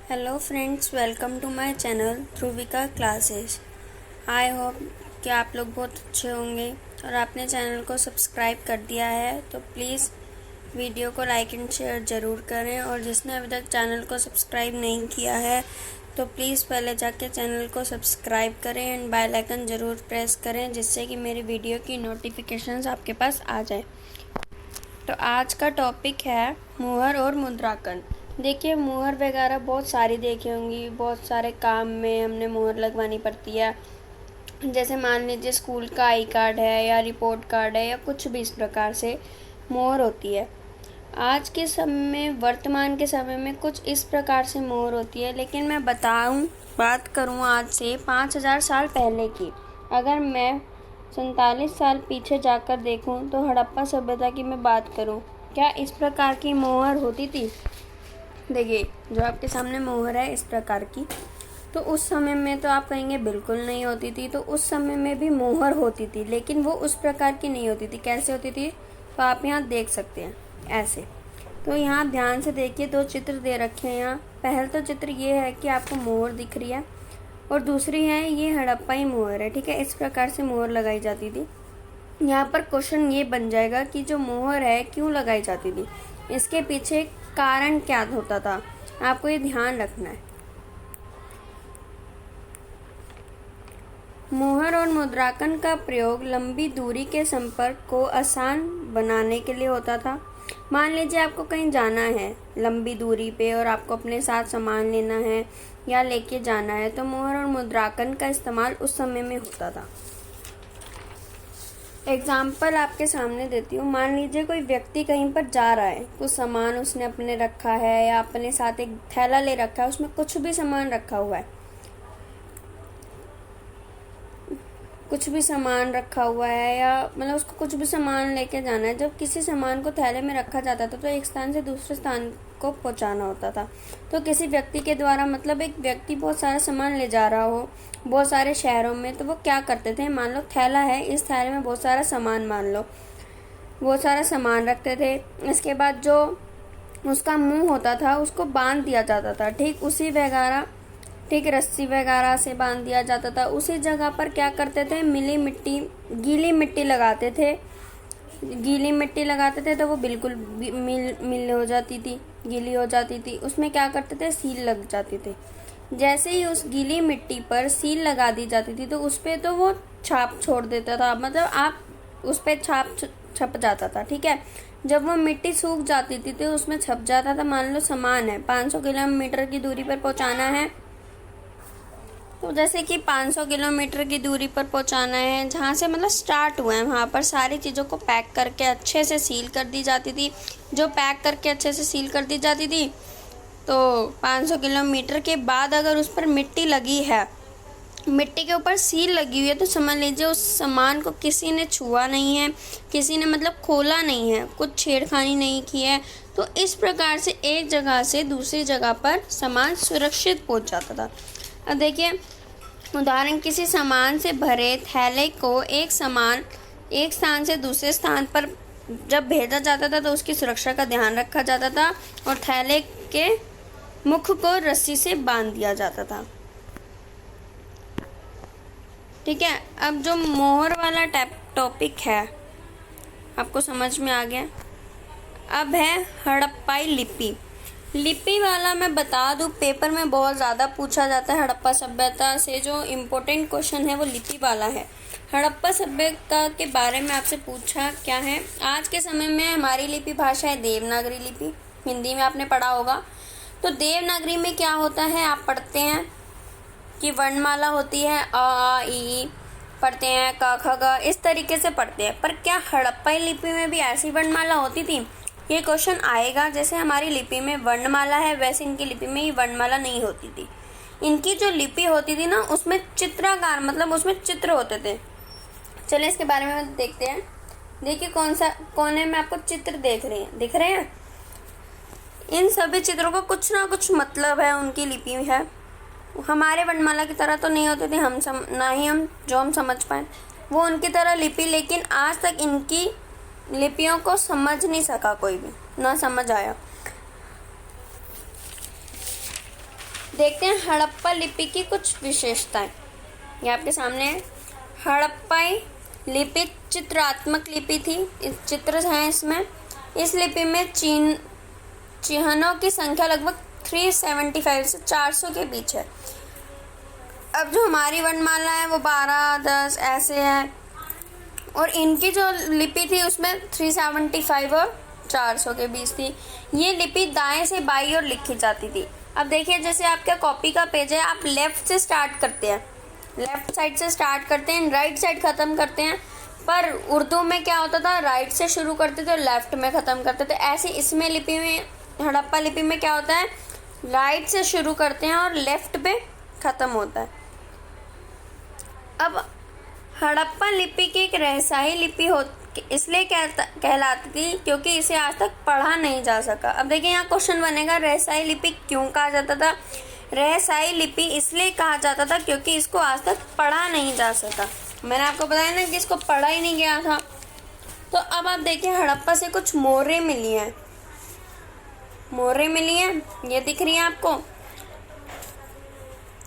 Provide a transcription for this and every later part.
Hello friends, welcome to my channel Dhruvika classes. I hope कि आप लोग बहुत अच्छे होंगे और आपने चैनल को सब्सक्राइब कर दिया है तो प्लीज़ वीडियो को लाइक एंड शेयर ज़रूर करें। और जिसने अभी तक चैनल को सब्सक्राइब नहीं किया है तो प्लीज़ पहले जाके चैनल को सब्सक्राइब करें एंड बेल आइकन ज़रूर प्रेस करें, जिससे कि मेरी वीडियो की नोटिफिकेशंस आपके पास आ जाए। तो आज का टॉपिक है मुहर और मुद्रांकन। देखिए, मुहर वगैरह बहुत सारी देखी होंगी, बहुत सारे काम में हमने मुहर लगवानी पड़ती है। जैसे मान लीजिए स्कूल का आई कार्ड है या रिपोर्ट कार्ड है या कुछ भी इस प्रकार से मुहर होती है। आज के समय में, वर्तमान के समय में कुछ इस प्रकार से मुहर होती है, लेकिन मैं बात करूँ आज से 5000 साल पहले की। अगर मैं 47 साल पीछे जाकर देखूं तो हड़प्पा सभ्यता की मैं बात करूं, क्या इस प्रकार की मोहर होती थी? देखिए, जो आपके सामने मोहर है इस प्रकार की, तो उस समय में तो आप कहेंगे बिल्कुल नहीं होती थी। तो उस समय में भी मोहर होती थी, लेकिन वो उस प्रकार की नहीं होती थी। कैसे होती थी? तो आप यहाँ देख सकते हैं ऐसे। तो यहाँ ध्यान से देखिए, दो चित्र दे रखे हैं यहाँ। पहला तो चित्र ये है कि आपको मोहर दिख रही है और दूसरी है ये हड़प्पाई मोहर है। ठीक है, इस प्रकार से मोहर लगाई जाती थी। यहाँ पर क्वेश्चन ये बन जाएगा कि जो मोहर है क्यों लगाई जाती थी, इसके पीछे कारण क्या होता था, आपको ये ध्यान रखना है। मोहर और मुद्रांकन का प्रयोग लंबी दूरी के संपर्क को आसान बनाने के लिए होता था। मान लीजिए आपको कहीं जाना है लंबी दूरी पे और आपको अपने साथ सामान लेना है या लेके जाना है, तो मोहर और मुद्रांकन का इस्तेमाल उस समय में होता था। एग्जाम्पल आपके सामने देती हूँ। मान लीजिए कोई व्यक्ति कहीं पर जा रहा है, कुछ सामान उसने अपने रखा है या अपने साथ एक थैला ले रखा है, उसमें कुछ भी सामान रखा हुआ है, कुछ भी सामान रखा हुआ है या मतलब उसको कुछ भी सामान लेके जाना है। जब किसी सामान को थैले में रखा जाता था तो एक स्थान से दूसरे स्थान को पहुंचाना होता था। तो किसी व्यक्ति के द्वारा, मतलब एक व्यक्ति बहुत सारा सामान ले जा रहा हो बहुत सारे शहरों में, तो वो क्या करते थे? मान लो थैला है, इस थैले में बहुत सारा सामान, मान लो बहुत सारा सामान रखते थे। इसके बाद जो उसका मुंह होता था उसको बांध दिया जाता था। ठीक रस्सी वगैरह से बांध दिया जाता था। उसी जगह पर क्या करते थे? गीली मिट्टी लगाते थे। गीली मिट्टी लगाते थे तो वो बिल्कुल मिल हो जाती थी, गीली हो जाती थी। उसमें क्या करते थे? सील लग जाती थी। जैसे ही उस गीली मिट्टी पर सील लगा दी जाती थी तो उस पर तो वो छाप छोड़ देता था, मतलब आप उस पर छाप छप जाता था। ठीक है, जब वो मिट्टी सूख जाती थी तो उसमें छप जाता था। मान लो सामान है, 500 किलोमीटर की दूरी पर पहुंचाना है, तो जैसे कि 500 किलोमीटर की दूरी पर पहुंचाना है, जहाँ से मतलब स्टार्ट हुआ है वहाँ पर सारी चीज़ों को पैक करके अच्छे से सील कर दी जाती थी। जो पैक करके अच्छे से सील कर दी जाती थी, तो 500 किलोमीटर के बाद अगर उस पर मिट्टी लगी है, मिट्टी के ऊपर सील लगी हुई है, तो समझ लीजिए उस सामान को किसी ने छुआ नहीं है, किसी ने मतलब खोला नहीं है, कुछ छेड़खानी नहीं की है। तो इस प्रकार से एक जगह से दूसरी जगह पर सामान सुरक्षित पहुंच जाता था। अब देखिए उदाहरण, किसी सामान से भरे थैले को एक स्थान से दूसरे स्थान पर जब भेजा जाता था तो उसकी सुरक्षा का ध्यान रखा जाता था और थैले के मुख को रस्सी से बांध दिया जाता था। ठीक है, अब जो मोहर वाला टॉपिक है आपको समझ में आ गया। अब है हड़प्पाई लिपि। लिपि वाला मैं बता दूं, पेपर में बहुत ज़्यादा पूछा जाता है। हड़प्पा सभ्यता से जो इम्पोर्टेंट क्वेश्चन है वो लिपि वाला है। हड़प्पा सभ्यता के बारे में आपसे पूछा क्या है। आज के समय में हमारी लिपि भाषा है देवनागरी लिपि, हिंदी में आपने पढ़ा होगा। तो देवनागरी में क्या होता है, आप पढ़ते हैं कि वर्णमाला होती है, अ आ ई पढ़ते हैं, क ख ग, इस तरीके से पढ़ते हैं। पर क्या हड़प्पाई लिपि में भी ऐसी वर्णमाला होती थी? ये क्वेश्चन आएगा। जैसे हमारी लिपि में वर्णमाला है, वैसे इनकी लिपि में ही वर्णमाला नहीं होती थी। इनकी जो लिपि होती थी ना, उसमें चित्राकार, मतलब उसमें चित्र होते थे। चलिए इसके बारे में देखते हैं। देखिए कौन सा कोने में आपको चित्र दिख रहे हैं। इन सभी चित्रों का कुछ ना कुछ मतलब है, उनकी लिपि है। हमारे वर्णमाला की तरह तो नहीं होती थी, हम समझ पाए वो उनकी तरह लिपि। लेकिन आज तक इनकी लिपियों को समझ नहीं सका कोई भी, ना समझ आया। देखते हैं हड़प्पा लिपि की कुछ विशेषताएं। ये आपके सामने है। हड़प्पाई लिपि चित्रात्मक लिपि थी। इस चित्र हैं इसमें। इस लिपि में चिन्हों की संख्या लगभग 375 से 400 के बीच है। अब जो हमारी वर्णमाला है वो 12, 10 ऐसे है, और इनकी जो लिपि थी उसमें 375 और 400 के बीच थी। ये लिपि दाएं से बाईं ओर लिखी जाती थी। अब देखिए, जैसे आपका कॉपी का पेज है, आप लेफ्ट से स्टार्ट करते हैं, लेफ्ट साइड से स्टार्ट करते हैं, राइट साइड ख़त्म करते हैं। पर उर्दू में क्या होता था, राइट से शुरू करते थे और लेफ्ट में ख़त्म करते थे। ऐसे इसमें लिपि में, हड़प्पा लिपि में क्या होता है, राइट से शुरू करते हैं और लेफ्ट पे ख़त्म होता है। अब हड़प्पा लिपि की एक रहस्याई लिपि इसलिए कहलाती थी क्योंकि इसे आज तक पढ़ा नहीं जा सका। अब देखिए, यहाँ क्वेश्चन बनेगा, रहस्याई लिपि क्यों कहा जाता था। रहस्याई लिपि इसलिए कहा जाता था क्योंकि इसको आज तक पढ़ा नहीं जा सका। मैंने आपको बताया ना कि इसको पढ़ा ही नहीं गया था। तो अब आप देखिए, हड़प्पा से कुछ मोहरें मिली हैं। मोहरें मिली हैं, ये दिख रही है आपको।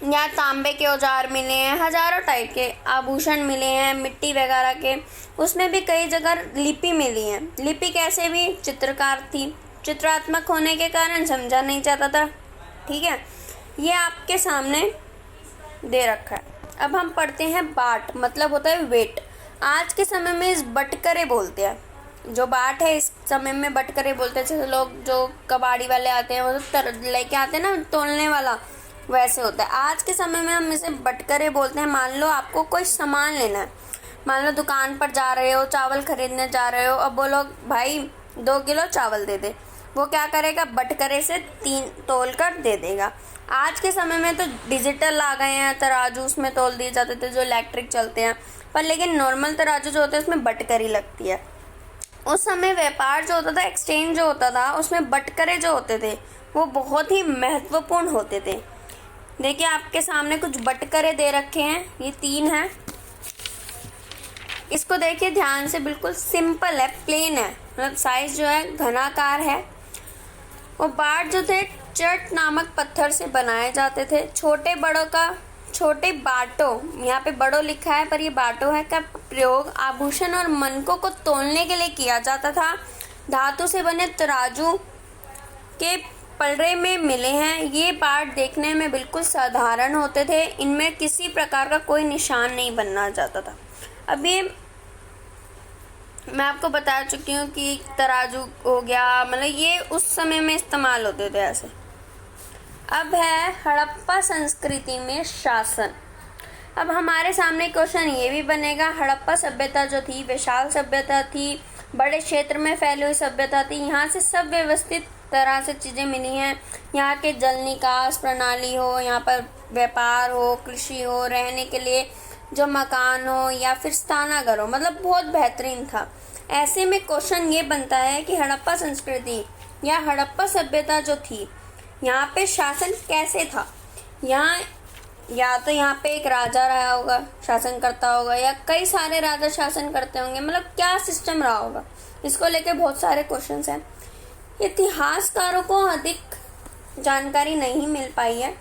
यहाँ तांबे के औजार मिले हैं, हजारों टाइप के आभूषण मिले हैं मिट्टी वगैरह के। उसमें भी कई जगह लिपि मिली है। लिपि कैसे भी चित्रकार थी, चित्रात्मक होने के कारण समझा नहीं जाता था। ठीक है, ये आपके सामने दे रखा है। अब हम पढ़ते हैं बाट, मतलब होता है वेट। आज के समय में इस बटकरे बोलते हैं। जो बाट है इस समय में बटकरे बोलते हैं। जैसे लोग जो कबाड़ी वाले आते हैं वो लेके आते हैं ना तोलने वाला, वैसे होता है। आज के समय में हम इसे बटकरे बोलते हैं। मान लो आपको कोई सामान लेना है, मान लो दुकान पर जा रहे हो, चावल खरीदने जा रहे हो। अब बोलो भाई 2 किलो चावल दे दे, वो क्या करेगा, बटकरे से 3 तोल कर दे देगा। आज के समय में तो डिजिटल आ गए हैं, तराजू उसमें तोल दिए जाते थे जो इलेक्ट्रिक चलते हैं, पर लेकिन नॉर्मल तराजू जो होते हैं उसमें बटकरी लगती है। उस समय व्यापार जो होता था, एक्सचेंज जो होता था, उसमें बटकरे जो होते थे वो बहुत ही महत्वपूर्ण होते थे। देखिए, आपके सामने कुछ बटकरे दे रखे हैं, ये 3 हैं। इसको देखिए ध्यान से, बिल्कुल सिंपल है, प्लेन है, मतलब साइज जो है घनाकार है। वो बाट जो थे चट नामक पत्थर से बनाए जाते थे। छोटे बाटों, यहाँ पे बड़ो लिखा है पर ये बाटो है, का प्रयोग आभूषण और मनकों को तोलने के लिए किया जाता था। धातु से बने तराजू के पलड़े में मिले हैं। ये बाट देखने में बिल्कुल साधारण होते थे, इनमें किसी प्रकार का कोई निशान नहीं बनना जाता था। अब ये मैं आपको बता चुकी हूँ कि तराजू हो गया, मतलब ये उस समय में इस्तेमाल होते थे ऐसे। अब है हड़प्पा संस्कृति में शासन। अब हमारे सामने क्वेश्चन ये भी बनेगा, हड़प्पा सभ्यता जो थी विशाल सभ्यता थी, बड़े क्षेत्र में फैली हुई सभ्यता थी। यहाँ से सब व्यवस्थित तरह से चीज़ें मिली हैं। यहाँ के जल निकास प्रणाली हो, यहाँ पर व्यापार हो, कृषि हो, रहने के लिए जो मकान हो या फिर स्थानागार हो, मतलब बहुत बेहतरीन था। ऐसे में क्वेश्चन ये बनता है कि हड़प्पा संस्कृति या हड़प्पा सभ्यता जो थी, यहाँ पे शासन कैसे था। यहाँ या तो यहाँ पे एक राजा रहा होगा, शासन करता होगा, या कई सारे राजा शासन करते होंगे, मतलब क्या सिस्टम रहा होगा। इसको लेके बहुत सारे क्वेश्चंस हैं। इतिहासकारों को अधिक जानकारी नहीं मिल पाई है,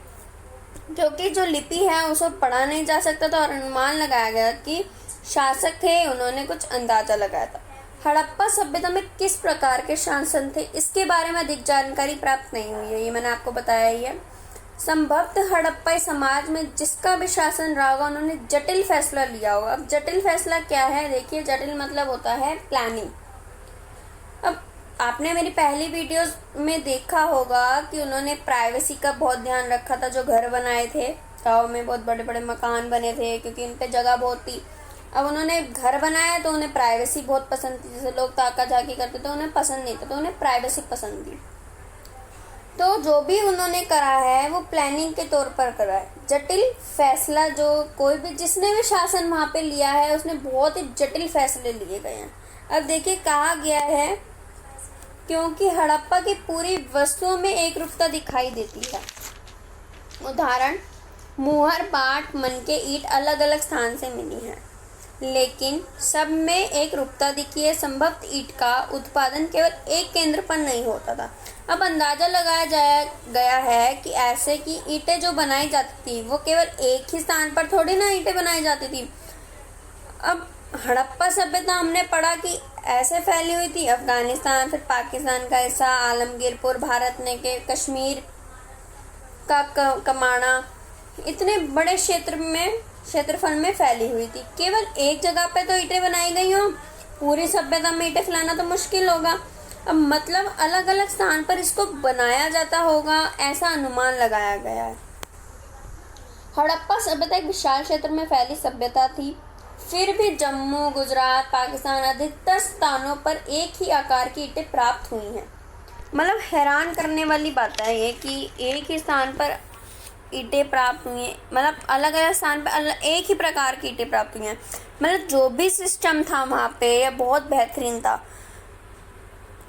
क्योंकि जो लिपि है उसको पढ़ा नहीं जा सकता था और अनुमान लगाया गया कि शासक थे, उन्होंने कुछ अंदाजा लगाया था। हड़प्पा सभ्यता में किस प्रकार के शासन थे, इसके बारे में अधिक जानकारी प्राप्त नहीं हुई है, ये मैंने आपको बताया ही है। संभवतः हड़प्पाई समाज में जिसका भी शासन रहा होगा उन्होंने जटिल फैसला लिया होगा। अब जटिल फैसला क्या है, देखिए, जटिल मतलब होता है प्लानिंग। अब आपने मेरी पहली वीडियोस में देखा होगा कि उन्होंने प्राइवेसी का बहुत ध्यान रखा था। जो घर बनाए थे गाँव में, बहुत बड़े बड़े मकान बने थे क्योंकि इन पे जगह बहुत थी। अब उन्होंने घर बनाया तो उन्हें प्राइवेसी बहुत पसंद थी। जैसे लोग ताका झाकी करते थे, उन्हें पसंद नहीं था, तो उन्हें प्राइवेसी पसंद थी। तो जो भी उन्होंने करा है वो प्लानिंग के तौर पर करा है। जटिल फैसला, जो कोई भी जिसने भी शासन वहाँ पे लिया है उसने बहुत ही जटिल फैसले लिए गए हैं। अब देखिए, कहा गया है क्योंकि हड़प्पा की पूरी वस्तुओं में एक रूपता दिखाई देती है। उदाहरण, मुहर, बाट, मनके, ईंट अलग अलग स्थान से मिली हैं। लेकिन सब में एक रूपता दिखी है। संभवतः ईंट का उत्पादन केवल एक केंद्र पर नहीं होता था। अब अंदाजा लगाया गया है कि ऐसे की ईंटें जो बनाई जाती थी वो केवल एक ही स्थान पर थोड़ी ना ईंटें बनाई जाती थी। अब हड़प्पा सभ्यता हमने पढ़ा कि ऐसे फैली हुई थी। अफगानिस्तान, फिर पाकिस्तान का हिस्सा, आलमगीरपुर, भारत ने के कश्मीर का कमाना, इतने बड़े क्षेत्रफल में फैली हुई थी। केवल एक जगह पे तो ईंटें बनाई गई हो, पूरी सभ्यता में ईंटें फैलाना तो मुश्किल होगा। अब मतलब अलग अलग स्थान पर इसको बनाया जाता होगा, ऐसा अनुमान लगाया गया है। हड़प्पा सभ्यता एक विशाल क्षेत्र में फैली सभ्यता थी। फिर भी जम्मू, गुजरात, पाकिस्तान अधिकतर स्थानों पर एक ही आकार की ईंटें प्राप्त हुई हैं। मतलब हैरान करने वाली बात है ये कि एक ही स्थान पर ईंटें प्राप्त हुई हैं। मतलब अलग अलग स्थान पर एक ही प्रकार की ईंटें प्राप्त हुई हैं। मतलब जो भी सिस्टम था वहाँ पे बहुत बेहतरीन था।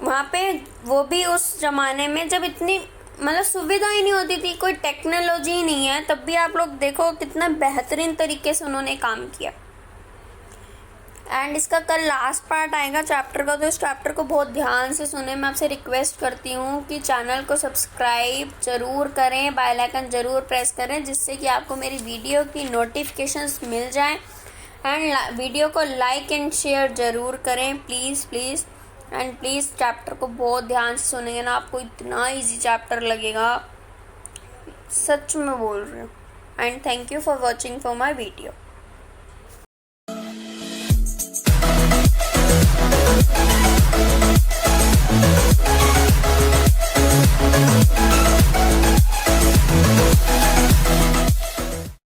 वहाँ पे वो भी उस जमाने में जब इतनी मतलब सुविधा ही नहीं होती थी, कोई टेक्नोलॉजी ही नहीं है, तब भी आप लोग देखो कितना बेहतरीन तरीके से उन्होंने काम किया। एंड इसका कल लास्ट पार्ट आएगा चैप्टर का, तो इस चैप्टर को बहुत ध्यान से सुने। मैं आपसे रिक्वेस्ट करती हूँ कि चैनल को सब्सक्राइब ज़रूर करें, बेल आइकन ज़रूर प्रेस करें, जिससे कि आपको मेरी वीडियो की नोटिफिकेशंस मिल जाएं। एंड वीडियो को लाइक एंड शेयर ज़रूर करें, please please. And please chapter को बहुत ध्यान से सुनेंगे ना, आपको इतना ईजी चैप्टर लगेगा, सच में बोल रही हूँ। And thank you for watching for my video.